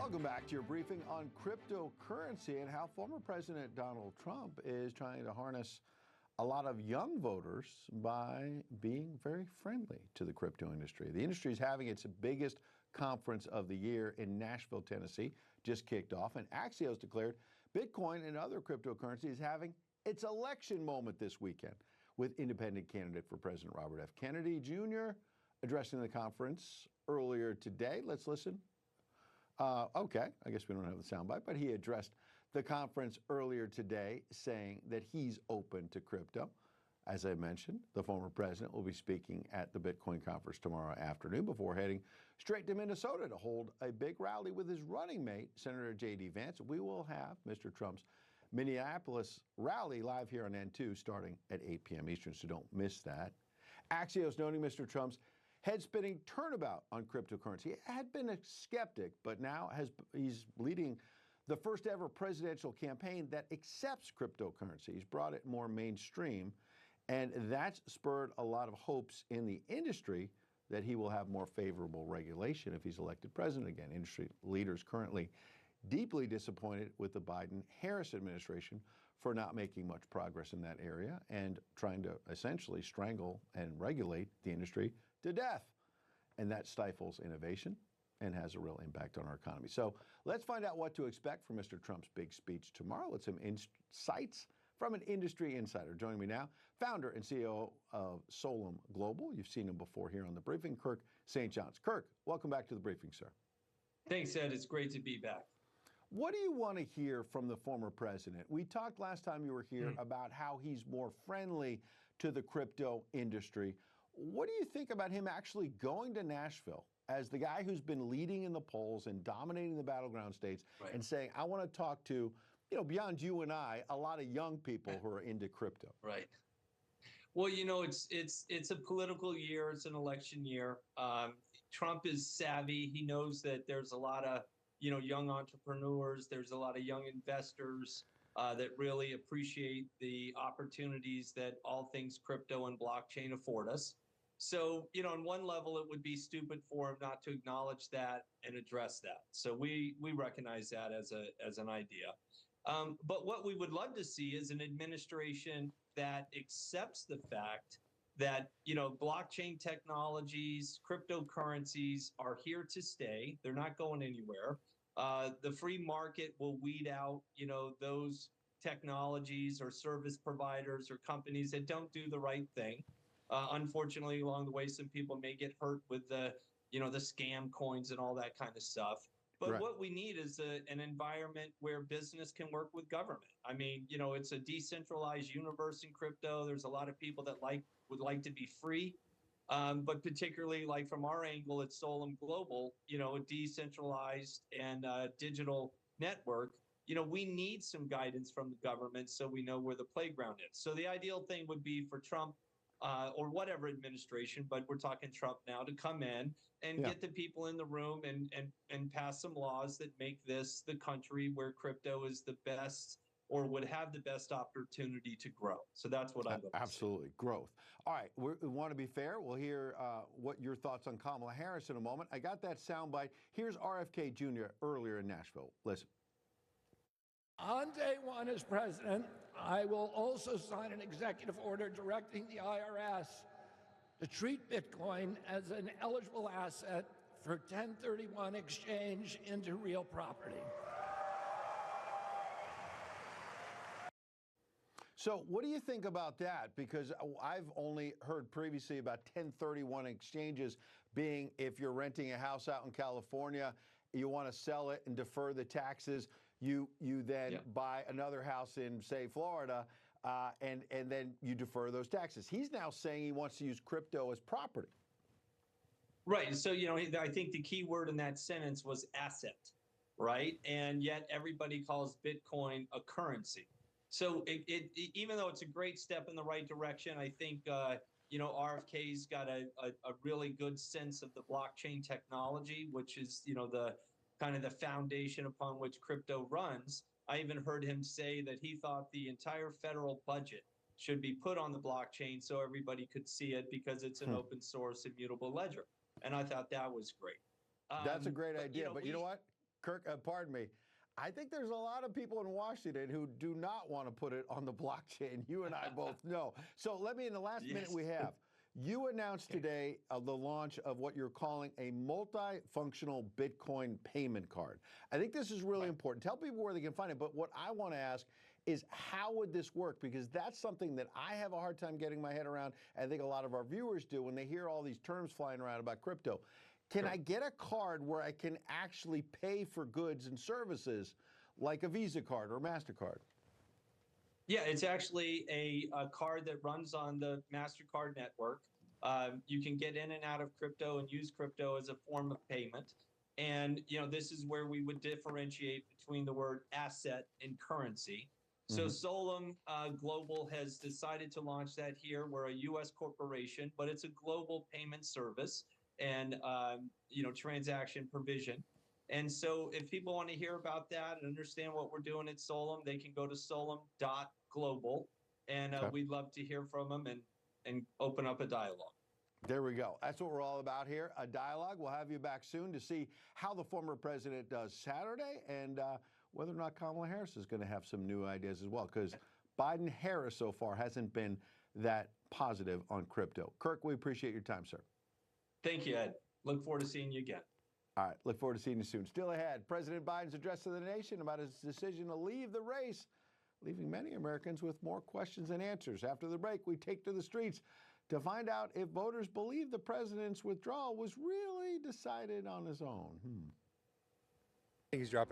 Welcome back to your briefing on cryptocurrency and how former President Donald Trump is trying to harness a lot of young voters by being very friendly to the crypto industry. The industry is having its biggest conference of the year in Nashville, Tennessee, just kicked off, and Axios declared Bitcoin and other cryptocurrencies having its election moment this weekend, with independent candidate for President Robert F. Kennedy Jr. addressing the conference earlier today. Let's listen. Okay, I guess we don't have the soundbite, but he addressed the conference earlier today saying that he's open to crypto. As I mentioned, the former president will be speaking at the Bitcoin conference tomorrow afternoon before heading straight to Minnesota to hold a big rally with his running mate, Senator J.D. Vance. We will have Mr. Trump's Minneapolis rally live here on N2 starting at 8 p.m. Eastern, so don't miss that. Axios noting Mr. Trump's head-spinning turnabout on cryptocurrency. He had been a skeptic, but now he's leading the first ever presidential campaign that accepts cryptocurrency. He's brought it more mainstream, and that's spurred a lot of hopes in the industry that he will have more favorable regulation if he's elected president again. Industry leaders currently deeply disappointed with the Biden-Harris administration for not making much progress in that area and trying to essentially strangle and regulate the industry to death. And that stifles innovation and has a real impact on our economy. So let's find out what to expect from Mr. Trump's big speech tomorrow. Let's some insights from an industry insider. Joining me now, founder and CEO of Solum Global. You've seen him before here on the briefing, Kirk St Johns. Kirk, welcome back to the briefing, sir. Thanks, Ed. It's great to be back. What do you want to hear from the former president? We talked last time you were here about how he's more friendly to the crypto industry. What do you think about him actually going to Nashville as the guy who's been leading in the polls and dominating the battleground states and saying, I want to talk to, beyond you and I, a lot of young people who are into crypto? Right. Well, it's a political year. It's an election year. Trump is savvy. He knows that there's a lot of young entrepreneurs. There's a lot of young investors that really appreciate the opportunities that all things crypto and blockchain afford us. So, on one level, it would be stupid for him not to acknowledge that and address that. So we recognize that as an idea. But what we would love to see is an administration that accepts the fact that, blockchain technologies, cryptocurrencies are here to stay. They're not going anywhere. The free market will weed out, those technologies or service providers or companies that don't do the right thing. Unfortunately, along the way, some people may get hurt with the scam coins and all that kind of stuff. But what we need is an environment where business can work with government. I mean, it's a decentralized universe in crypto. There's a lot of people that would like to be free. But particularly like from our angle at Solum Global, a decentralized and digital network, we need some guidance from the government so we know where the playground is. So the ideal thing would be for Trump or whatever administration, but we're talking Trump now, to come in and get the people in the room and pass some laws that make this the country where crypto is the best or would have the best opportunity to grow. So that's what I'd love to see. Absolutely, growth. All right, we want to be fair. We'll hear what your thoughts on Kamala Harris in a moment. I got that soundbite. Here's RFK Jr. earlier in Nashville. Listen. On day one as president, I will also sign an executive order directing the IRS to treat Bitcoin as an eligible asset for 1031 exchange into real property. So what do you think about that? Because I've only heard previously about 1031 exchanges being if you're renting a house out in California, you want to sell it and defer the taxes. You then buy another house in, say, Florida, and then you defer those taxes. He's now saying he wants to use crypto as property. Right. So, I think the key word in that sentence was asset, right? And yet everybody calls Bitcoin a currency. So even though it's a great step in the right direction, I think, RFK's got a really good sense of the blockchain technology, which is, the kind of the foundation upon which crypto runs. I even heard him say that he thought the entire federal budget should be put on the blockchain so everybody could see it because it's an open source immutable ledger. And I thought that was great. That's a great idea. But you know what? Kirk, pardon me. I think there's a lot of people in Washington who do not want to put it on the blockchain. You and I both know. So let me, in the last minute we have, you announced today the launch of what you're calling a multifunctional Bitcoin payment card. I think this is really important. Tell people where they can find it. But what I want to ask is, how would this work? Because that's something that I have a hard time getting my head around. I think a lot of our viewers do when they hear all these terms flying around about crypto. Can I get a card where I can actually pay for goods and services like a Visa card or MasterCard? Yeah, it's actually a card that runs on the MasterCard network. You can get in and out of crypto and use crypto as a form of payment. And, this is where we would differentiate between the word asset and currency. So Solum Global has decided to launch that here. We're a U.S. corporation, but it's a global payment service and, transaction provision. And so if people want to hear about that and understand what we're doing at Solum, they can go to solum.global, and we'd love to hear from them and open up a dialogue. There we go. That's what we're all about here, a dialogue. We'll have you back soon to see how the former president does Saturday and whether or not Kamala Harris is going to have some new ideas as well, because Biden-Harris so far hasn't been that positive on crypto. Kirk, we appreciate your time, sir. Thank you, Ed. Look forward to seeing you again. All right, look forward to seeing you soon. Still ahead, President Biden's address to the nation about his decision to leave the race, leaving many Americans with more questions than answers. After the break, we take to the streets to find out if voters believe the president's withdrawal was really decided on his own. He's dropping